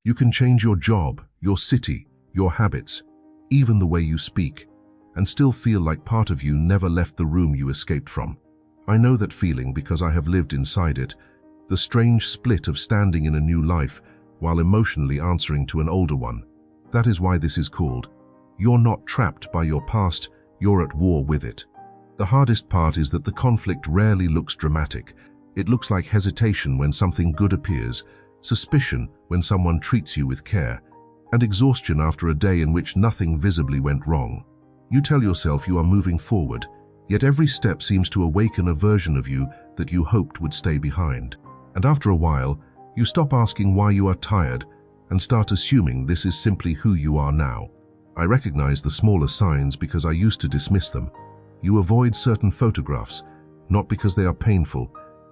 You can change your job, your city, your habits, even the way you speak, and still feel like part of you never left the room you escaped from. I know that feeling because I have lived inside it, the strange split of standing in a new life while emotionally answering to an older one. That is why this is called, You're Not Trapped by Your Past, You're at War with It. The hardest part is that the conflict rarely looks dramatic. It looks like hesitation when something good appears, suspicion when someone treats you with care, and exhaustion after a day in which nothing visibly went wrong. You tell yourself you are moving forward, yet every step seems to awaken a version of you that you hoped would stay behind. And after a while, you stop asking why you are tired and start assuming this is simply who you are now. I recognize the smaller signs because I used to dismiss them. You avoid certain photographs, not because they are painful,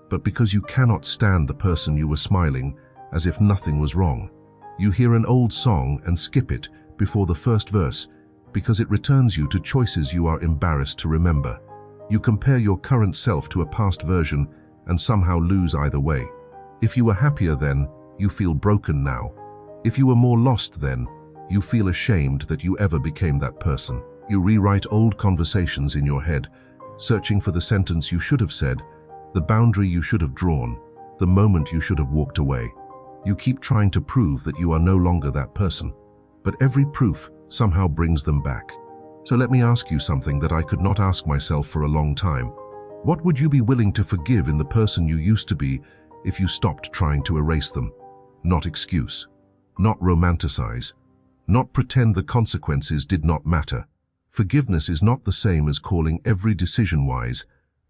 but because you cannot stand the person you were smiling as if nothing was wrong. You hear an old song and skip it before the first verse because it returns you to choices you are embarrassed to remember. You compare your current self to a past version and somehow lose either way. If you were happier then, you feel broken now. If you were more lost then, you feel ashamed that you ever became that person. You rewrite old conversations in your head, searching for the sentence you should have said, the boundary you should have drawn, the moment you should have walked away. You keep trying to prove that you are no longer that person, but every proof somehow brings them back. So let me ask you something that I could not ask myself for a long time. What would you be willing to forgive in the person you used to be if you stopped trying to erase them? Not excuse, not romanticize, not pretend the consequences did not matter. Forgiveness is not the same as calling every decision wise,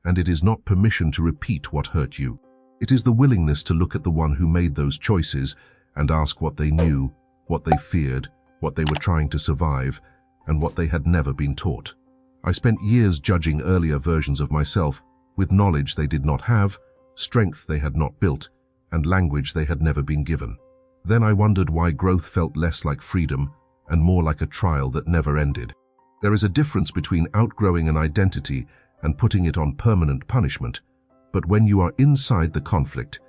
and it is not permission to repeat what hurt you. It is the willingness to look at the one who made those choices and ask what they knew, what they feared, what they were trying to survive, and what they had never been taught. I spent years judging earlier versions of myself with knowledge they did not have, strength they had not built, and language they had never been given. Then I wondered why growth felt less like freedom and more like a trial that never ended. There is a difference between outgrowing an identity and putting it on permanent punishment, but when you are inside the conflict,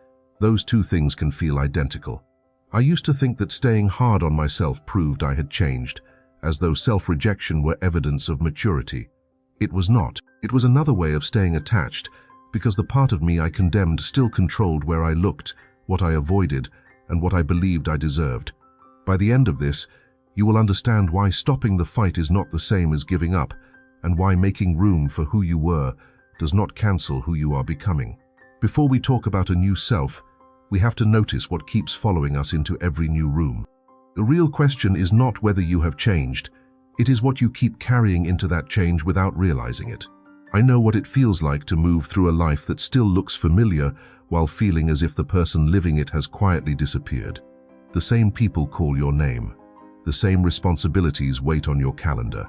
those two things can feel identical. I used to think that staying hard on myself proved I had changed, as though self-rejection were evidence of maturity. It was not. It was another way of staying attached, because the part of me I condemned still controlled where I looked, what I avoided, and what I believed I deserved. By the end of this, you will understand why stopping the fight is not the same as giving up, and why making room for who you were does not cancel who you are becoming. Before we talk about a new self, we have to notice what keeps following us into every new room. The real question is not whether you have changed, it is what you keep carrying into that change without realizing it. I know what it feels like to move through a life that still looks familiar while feeling as if the person living it has quietly disappeared. The same people call your name. The same responsibilities wait on your calendar.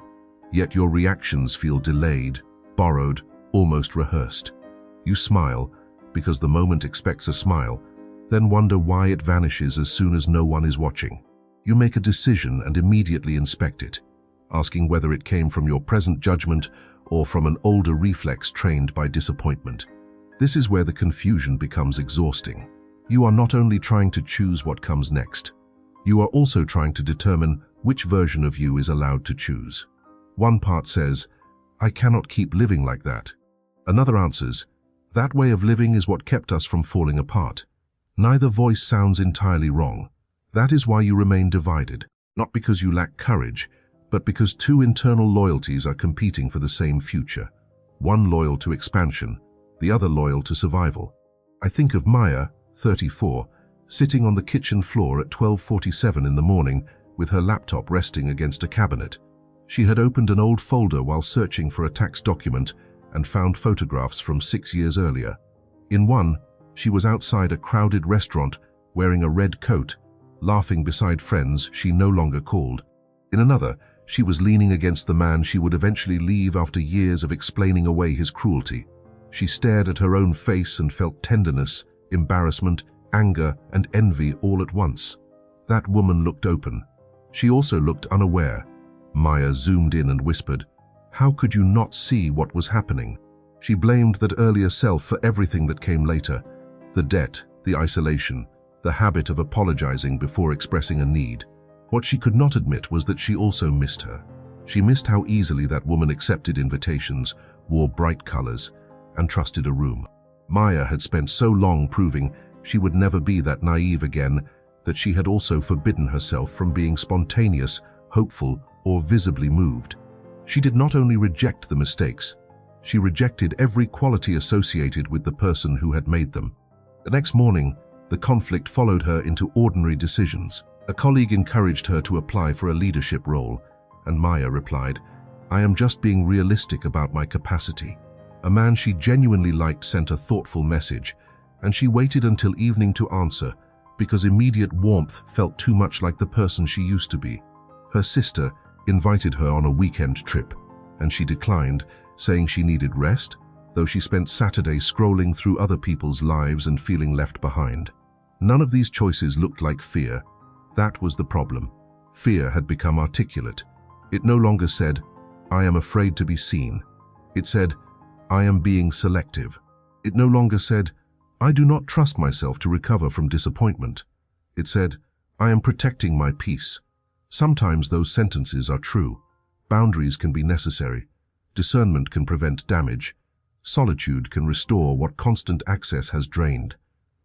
Yet your reactions feel delayed, borrowed, almost rehearsed. You smile, because the moment expects a smile, then wonder why it vanishes as soon as no one is watching. You make a decision and immediately inspect it, asking whether it came from your present judgment or from an older reflex trained by disappointment. This is where the confusion becomes exhausting. You are not only trying to choose what comes next, you are also trying to determine which version of you is allowed to choose. One part says, I cannot keep living like that. Another answers, that way of living is what kept us from falling apart. Neither voice sounds entirely wrong. That is why you remain divided, not because you lack courage, but because two internal loyalties are competing for the same future. One loyal to expansion, the other loyal to survival. I think of Maya, 34, sitting on the kitchen floor at 12:47 in the morning with her laptop resting against a cabinet. She had opened an old folder while searching for a tax document and found photographs from 6 years earlier. In one, she was outside a crowded restaurant wearing a red coat, laughing beside friends she no longer called. In another, she was leaning against the man she would eventually leave after years of explaining away his cruelty. She stared at her own face and felt tenderness, embarrassment, anger, and envy all at once. That woman looked open. She also looked unaware. Maya zoomed in and whispered, "How could you not see what was happening?" She blamed that earlier self for everything that came later. The debt, the isolation, the habit of apologizing before expressing a need. What she could not admit was that she also missed her. She missed how easily that woman accepted invitations, wore bright colors, and trusted a room. Maya had spent so long proving she would never be that naive again that she had also forbidden herself from being spontaneous, hopeful, or visibly moved. She did not only reject the mistakes, she rejected every quality associated with the person who had made them. The next morning, the conflict followed her into ordinary decisions. A colleague encouraged her to apply for a leadership role, and Maya replied, "I am just being realistic about my capacity." A man she genuinely liked sent a thoughtful message, and she waited until evening to answer because immediate warmth felt too much like the person she used to be. Her sister invited her on a weekend trip, and she declined, saying she needed rest, though she spent Saturday scrolling through other people's lives and feeling left behind. None of these choices looked like fear. That was the problem. Fear had become articulate. It no longer said, "I am afraid to be seen." It said, "I am being selective." It no longer said, "I do not trust myself to recover from disappointment." It said, "I am protecting my peace." Sometimes those sentences are true. Boundaries can be necessary. Discernment can prevent damage. Solitude can restore what constant access has drained.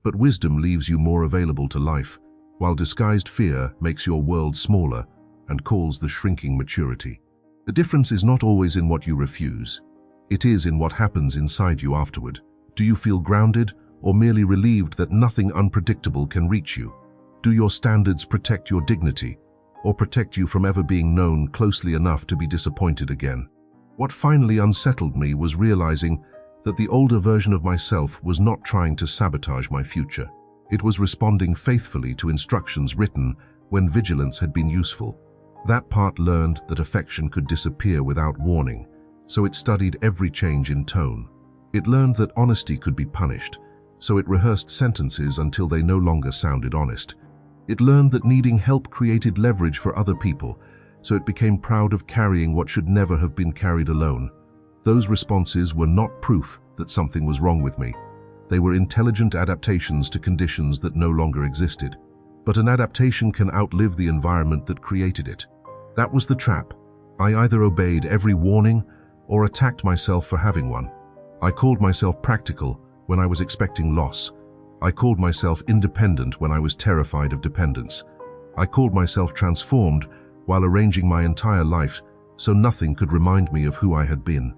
But wisdom leaves you more available to life, while disguised fear makes your world smaller and calls the shrinking maturity. The difference is not always in what you refuse. It is in what happens inside you afterward. Do you feel grounded or merely relieved that nothing unpredictable can reach you? Do your standards protect your dignity or protect you from ever being known closely enough to be disappointed again? What finally unsettled me was realizing that the older version of myself was not trying to sabotage my future. It was responding faithfully to instructions written when vigilance had been useful. That part learned that affection could disappear without warning, so it studied every change in tone. It learned that honesty could be punished, so it rehearsed sentences until they no longer sounded honest. It learned that needing help created leverage for other people, so it became proud of carrying what should never have been carried alone. Those responses were not proof that something was wrong with me. They were intelligent adaptations to conditions that no longer existed. But an adaptation can outlive the environment that created it. That was the trap. I either obeyed every warning or attacked myself for having one. I called myself practical when I was expecting loss. I called myself independent when I was terrified of dependence. I called myself transformed while arranging my entire life so nothing could remind me of who I had been.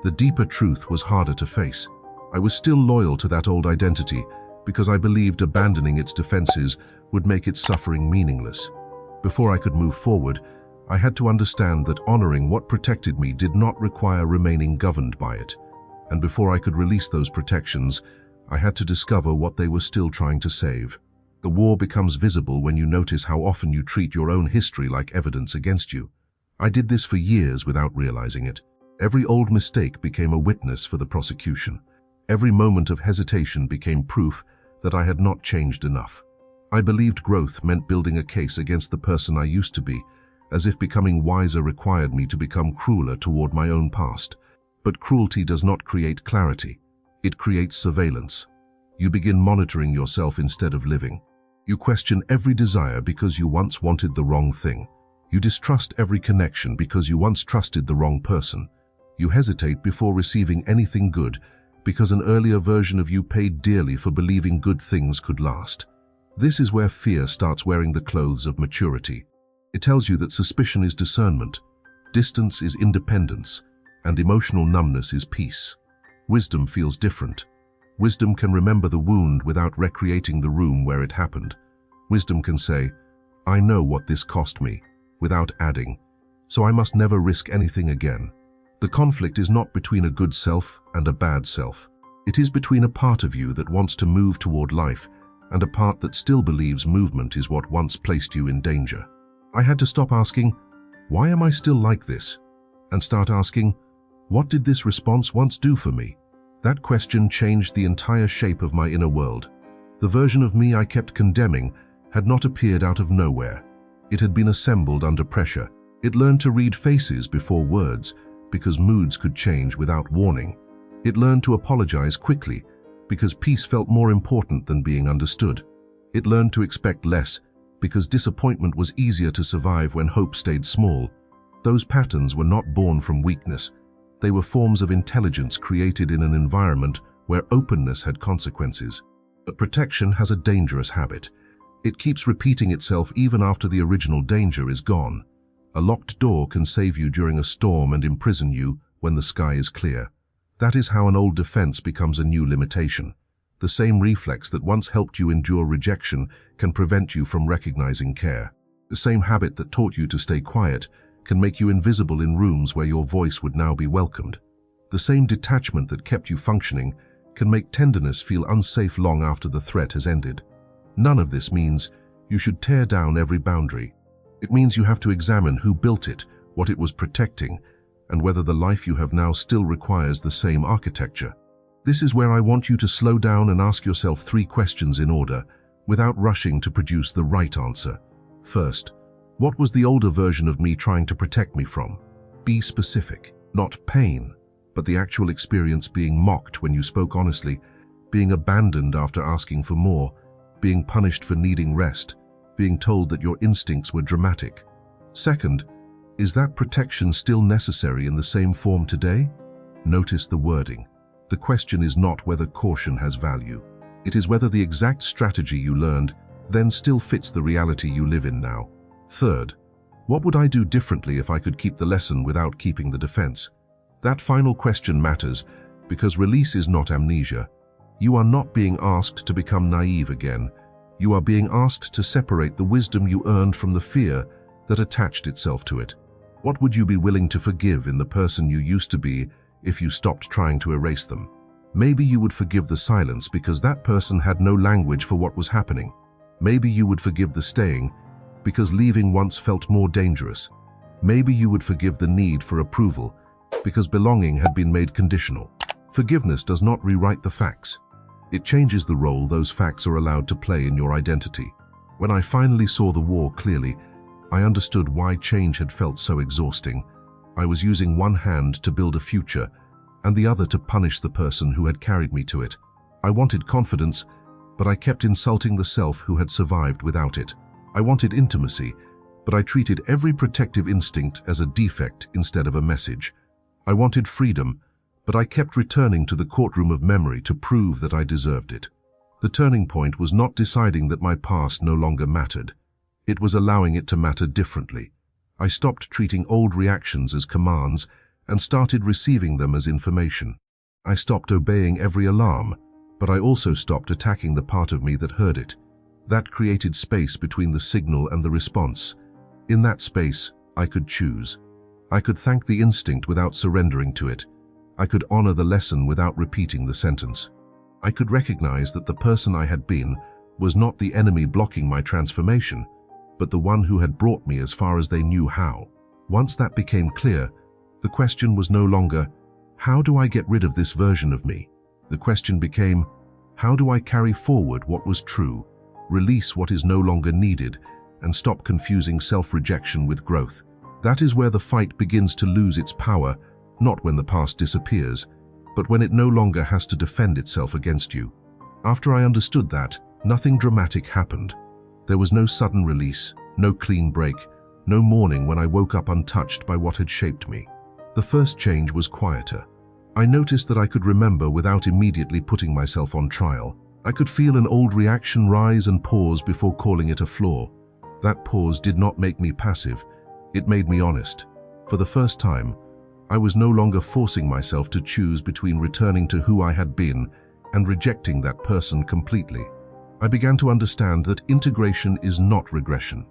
The deeper truth was harder to face. I was still loyal to that old identity because I believed abandoning its defenses would make its suffering meaningless. Before I could move forward, I had to understand that honoring what protected me did not require remaining governed by it. And before I could release those protections, I had to discover what they were still trying to save. The war becomes visible when you notice how often you treat your own history like evidence against you. I did this for years without realizing it. Every old mistake became a witness for the prosecution. Every moment of hesitation became proof that I had not changed enough. I believed growth meant building a case against the person I used to be, as if becoming wiser required me to become crueler toward my own past. But cruelty does not create clarity. It creates surveillance. You begin monitoring yourself instead of living. You question every desire because you once wanted the wrong thing. You distrust every connection because you once trusted the wrong person. You hesitate before receiving anything good because an earlier version of you paid dearly for believing good things could last. This is where fear starts wearing the clothes of maturity. It tells you that suspicion is discernment, distance is independence, and emotional numbness is peace. Wisdom feels different. Wisdom can remember the wound without recreating the room where it happened. Wisdom can say, "I know what this cost me," without adding, "so I must never risk anything again." The conflict is not between a good self and a bad self. It is between a part of you that wants to move toward life and a part that still believes movement is what once placed you in danger. I had to stop asking, "Why am I still like this?" and start asking, "What did this response once do for me?" That question changed the entire shape of my inner world. The version of me I kept condemning had not appeared out of nowhere. It had been assembled under pressure. It learned to read faces before words, because moods could change without warning. It learned to apologize quickly, because peace felt more important than being understood. It learned to expect less because disappointment was easier to survive when hope stayed small. Those patterns were not born from weakness. They were forms of intelligence created in an environment where openness had consequences. But protection has a dangerous habit. It keeps repeating itself even after the original danger is gone. A locked door can save you during a storm and imprison you when the sky is clear. That is how an old defense becomes a new limitation. The same reflex that once helped you endure rejection can prevent you from recognizing care. The same habit that taught you to stay quiet can make you invisible in rooms where your voice would now be welcomed. The same detachment that kept you functioning can make tenderness feel unsafe long after the threat has ended. None of this means you should tear down every boundary. It means you have to examine who built it, what it was protecting, and whether the life you have now still requires the same architecture. This is where I want you to slow down and ask yourself 3 questions in order, without rushing to produce the right answer. First, what was the older version of me trying to protect me from? Be specific. Not pain, but the actual experience being mocked when you spoke honestly, being abandoned after asking for more, being punished for needing rest, being told that your instincts were dramatic. Second, is that protection still necessary in the same form today? Notice the wording. The question is not whether caution has value. It is whether the exact strategy you learned then still fits the reality you live in now. Third, what would I do differently if I could keep the lesson without keeping the defense? That final question matters because release is not amnesia. You are not being asked to become naive again. You are being asked to separate the wisdom you earned from the fear that attached itself to it. What would you be willing to forgive in the person you used to be if you stopped trying to erase them? Maybe you would forgive the silence because that person had no language for what was happening. Maybe you would forgive the staying because leaving once felt more dangerous. Maybe you would forgive the need for approval because belonging had been made conditional. Forgiveness does not rewrite the facts. It changes the role those facts are allowed to play in your identity. When I finally saw the war clearly, I understood why change had felt so exhausting. I was using one hand to build a future and the other to punish the person who had carried me to it. I wanted confidence, but I kept insulting the self who had survived without it. I wanted intimacy, but I treated every protective instinct as a defect instead of a message. I wanted freedom, but I kept returning to the courtroom of memory to prove that I deserved it. The turning point was not deciding that my past no longer mattered. It was allowing it to matter differently. I stopped treating old reactions as commands and started receiving them as information. I stopped obeying every alarm, but I also stopped attacking the part of me that heard it. That created space between the signal and the response. In that space, I could choose. I could thank the instinct without surrendering to it. I could honor the lesson without repeating the sentence. I could recognize that the person I had been was not the enemy blocking my transformation, but the one who had brought me as far as they knew how. Once that became clear, the question was no longer, how do I get rid of this version of me? The question became, how do I carry forward what was true, release what is no longer needed, and stop confusing self-rejection with growth? That is where the fight begins to lose its power, not when the past disappears, but when it no longer has to defend itself against you. After I understood that, nothing dramatic happened. There was no sudden release, no clean break, no morning when I woke up untouched by what had shaped me. The first change was quieter. I noticed that I could remember without immediately putting myself on trial. I could feel an old reaction rise and pause before calling it a flaw. That pause did not make me passive. It made me honest. For the first time, I was no longer forcing myself to choose between returning to who I had been and rejecting that person completely. I began to understand that integration is not regression.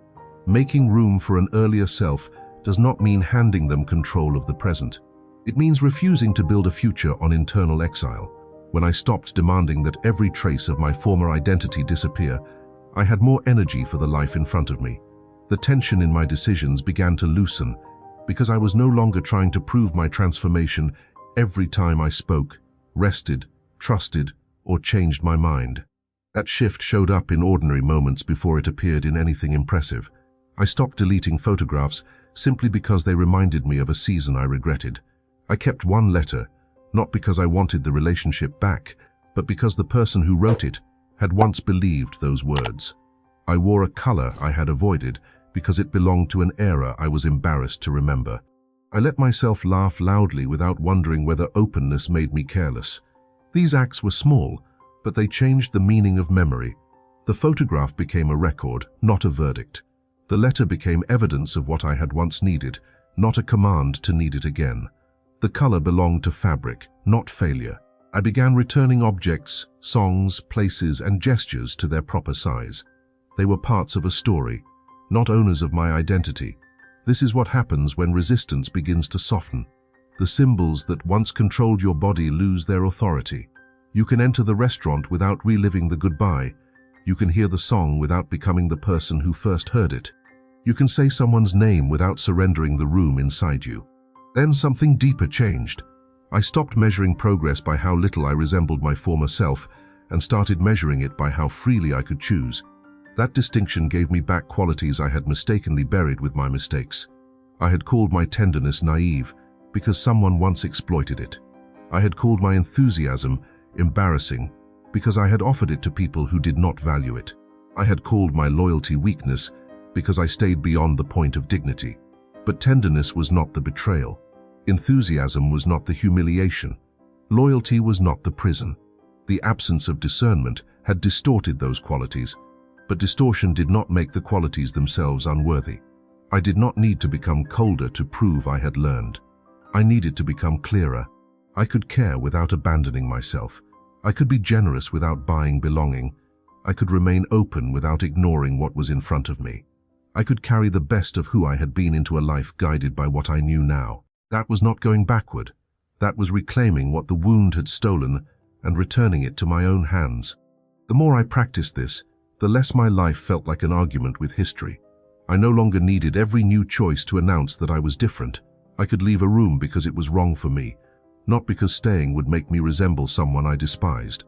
Making room for an earlier self does not mean handing them control of the present. It means refusing to build a future on internal exile. When I stopped demanding that every trace of my former identity disappear, I had more energy for the life in front of me. The tension in my decisions began to loosen because I was no longer trying to prove my transformation every time I spoke, rested, trusted, or changed my mind. That shift showed up in ordinary moments before it appeared in anything impressive. I stopped deleting photographs simply because they reminded me of a season I regretted. I kept one letter, not because I wanted the relationship back, but because the person who wrote it had once believed those words. I wore a color I had avoided because it belonged to an era I was embarrassed to remember. I let myself laugh loudly without wondering whether openness made me careless. These acts were small, but they changed the meaning of memory. The photograph became a record, not a verdict. The letter became evidence of what I had once needed, not a command to need it again. The color belonged to fabric, not failure. I began returning objects, songs, places, and gestures to their proper size. They were parts of a story, not owners of my identity. This is what happens when resistance begins to soften. The symbols that once controlled your body lose their authority. You can enter the restaurant without reliving the goodbye. You can hear the song without becoming the person who first heard it. You can say someone's name without surrendering the room inside you. Then something deeper changed. I stopped measuring progress by how little I resembled my former self and started measuring it by how freely I could choose. That distinction gave me back qualities I had mistakenly buried with my mistakes. I had called my tenderness naive because someone once exploited it. I had called my enthusiasm embarrassing because I had offered it to people who did not value it. I had called my loyalty weakness because I stayed beyond the point of dignity. But tenderness was not the betrayal. Enthusiasm was not the humiliation. Loyalty was not the prison. The absence of discernment had distorted those qualities, but distortion did not make the qualities themselves unworthy. I did not need to become colder to prove I had learned. I needed to become clearer. I could care without abandoning myself. I could be generous without buying belonging. I could remain open without ignoring what was in front of me. I could carry the best of who I had been into a life guided by what I knew now. That was not going backward. That was reclaiming what the wound had stolen and returning it to my own hands. The more I practiced this, the less my life felt like an argument with history. I no longer needed every new choice to announce that I was different. I could leave a room because it was wrong for me, not because staying would make me resemble someone I despised.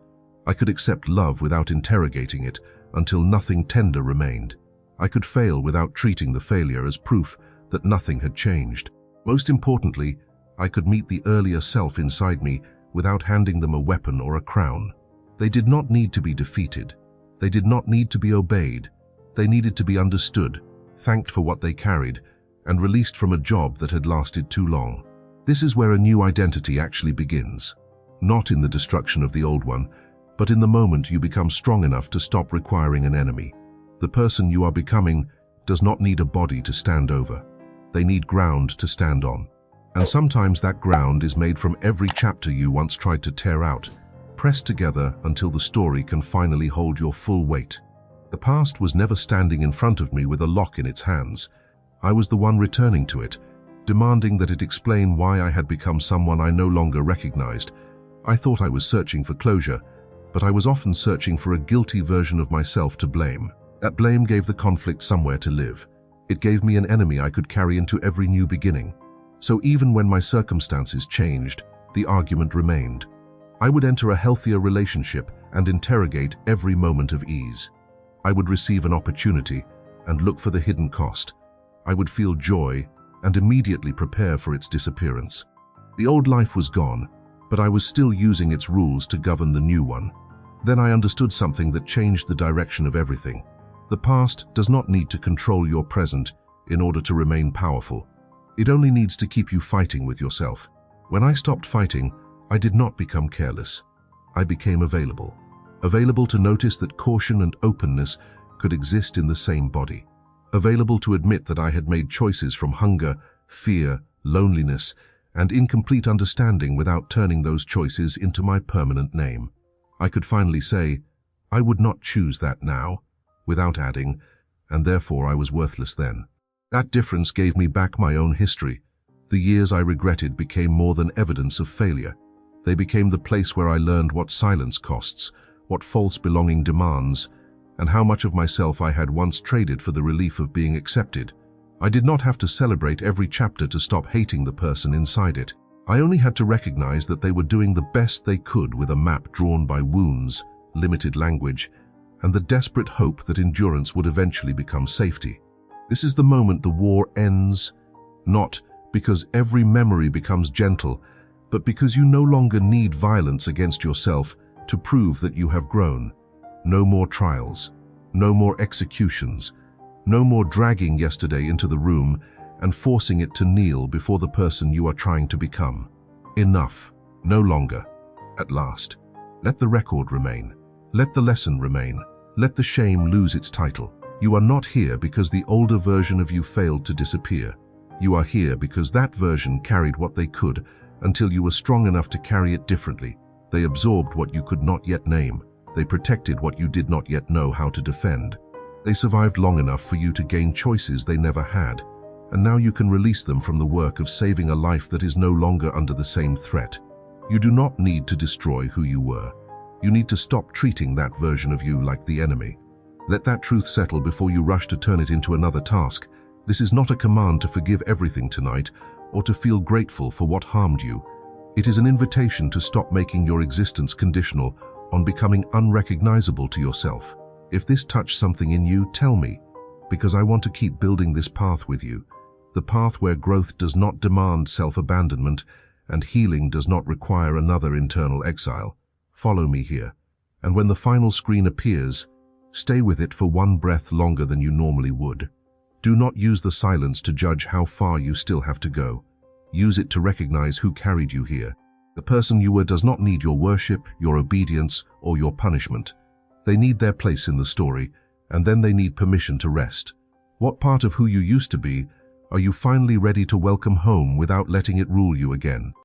I could accept love without interrogating it until nothing tender remained. I could fail without treating the failure as proof that nothing had changed. Most importantly, I could meet the earlier self inside me without handing them a weapon or a crown. They did not need to be defeated. They did not need to be obeyed. They needed to be understood, thanked for what they carried, and released from a job that had lasted too long. This is where a new identity actually begins. Not in the destruction of the old one, but in the moment you become strong enough to stop requiring an enemy. The person you are becoming does not need a body to stand over. They need ground to stand on. And sometimes that ground is made from every chapter you once tried to tear out, pressed together until the story can finally hold your full weight. The past was never standing in front of me with a lock in its hands. I was the one returning to it, demanding that it explain why I had become someone I no longer recognized. I thought I was searching for closure, but I was often searching for a guilty version of myself to blame. That blame gave the conflict somewhere to live. It gave me an enemy I could carry into every new beginning. So even when my circumstances changed, the argument remained. I would enter a healthier relationship and interrogate every moment of ease. I would receive an opportunity and look for the hidden cost. I would feel joy and immediately prepare for its disappearance. The old life was gone, but I was still using its rules to govern the new one. Then I understood something that changed the direction of everything. The past does not need to control your present in order to remain powerful. It only needs to keep you fighting with yourself. When I stopped fighting, I did not become careless. I became available. Available to notice that caution and openness could exist in the same body. Available to admit that I had made choices from hunger, fear, loneliness, and incomplete understanding without turning those choices into my permanent name. I could finally say, I would not choose that now, without adding, and therefore I was worthless then. That difference gave me back my own history. The years I regretted became more than evidence of failure. They became the place where I learned what silence costs, what false belonging demands, and how much of myself I had once traded for the relief of being accepted. I did not have to celebrate every chapter to stop hating the person inside it. I only had to recognize that they were doing the best they could with a map drawn by wounds, limited language, and the desperate hope that endurance would eventually become safety. This is the moment the war ends, not because every memory becomes gentle, but because you no longer need violence against yourself to prove that you have grown. No more trials. No more executions. No more dragging yesterday into the room and forcing it to kneel before the person you are trying to become. Enough. No longer. At last. Let the record remain. Let the lesson remain. Let the shame lose its title. You are not here because the older version of you failed to disappear. You are here because that version carried what they could until you were strong enough to carry it differently. They absorbed what you could not yet name. They protected what you did not yet know how to defend. They survived long enough for you to gain choices they never had. And now you can release them from the work of saving a life that is no longer under the same threat. You do not need to destroy who you were. You need to stop treating that version of you like the enemy. Let that truth settle before you rush to turn it into another task. This is not a command to forgive everything tonight or to feel grateful for what harmed you. It is an invitation to stop making your existence conditional on becoming unrecognizable to yourself. If this touched something in you, tell me, because I want to keep building this path with you. The path where growth does not demand self-abandonment and healing does not require another internal exile. Follow me here, and when the final screen appears, stay with it for one breath longer than you normally would. Do not use the silence to judge how far you still have to go. Use it to recognize who carried you here. The person you were does not need your worship, your obedience, or your punishment. They need their place in the story, and then they need permission to rest. What part of who you used to be are you finally ready to welcome home without letting it rule you again?